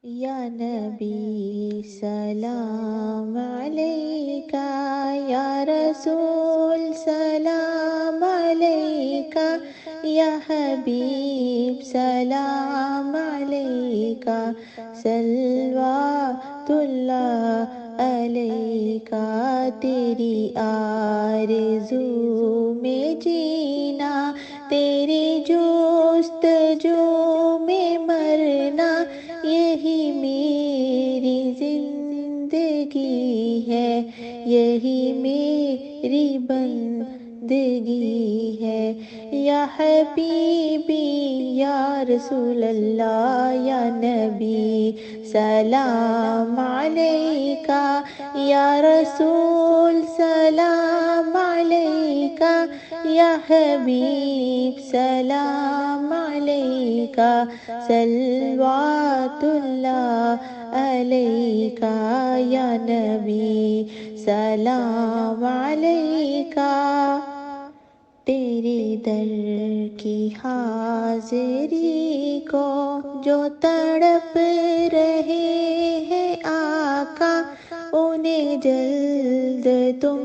یا نبی سلام علیکہ، یا رسول سلام علیکہ، یا حبیب سلام علیکہ، صلوات اللہ علیکہ۔ تیری آرزو میں جینا، تیری جستجو میں مرنا، یہی میری زندگی ہے، یہی میری بندگی ہے۔ یا حبیبی یا رسول اللہ، یا نبی سلام علیکہ، یا رسول سلام علیکہ، یا حبیب سلام علیکہ، صلوات اللہ علیکہ، یا نبی سلام علیکہ۔ تیرے در کی حاضری کو جو تڑپ رہے ہیں آقا، انہیں جلد تم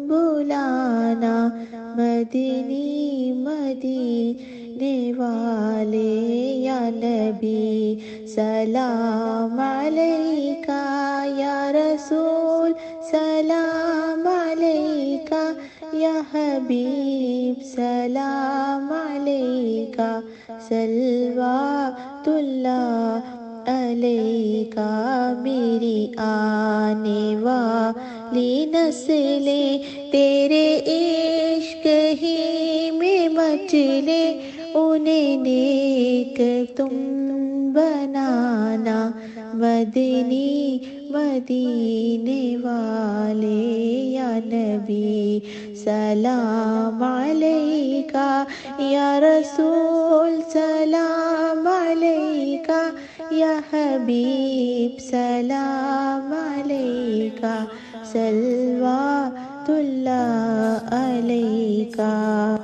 بلانا، مدنی مدینے والے۔ یا نبی سلام علیکہ، یا رسول سلام علیکہ، یا حبیب سلام علیکہ، صلوات اللہ علیکہ۔ میری آنے والی نسلیں تیرے عشق ہی میں مچلے، انہیں نیک تم بنانا، مدنی مدینے والے۔ یا نبی سلام علیکہ، یا رسول سلام علیکہ، یا حبیب سلام علیکہ، صلوات اللہ علیکہ۔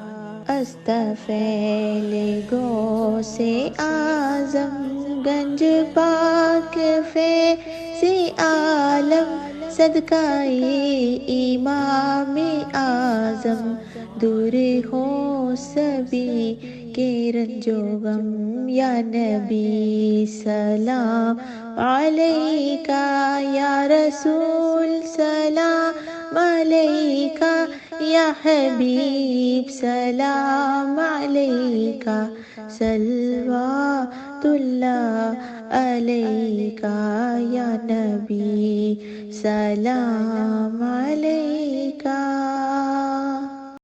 استفیل گو سے اعظم گنج پاک فیض عالم، صدقہ امام اعظم، دور ہو سبھی کے رنج و غم۔ یا نبی سلام علیکہ، یا رسول سلام علیکہ، یا حبیب سلام علیکہ، صلوات اللہ علیکہ۔ یا نبی سلام علیکہ۔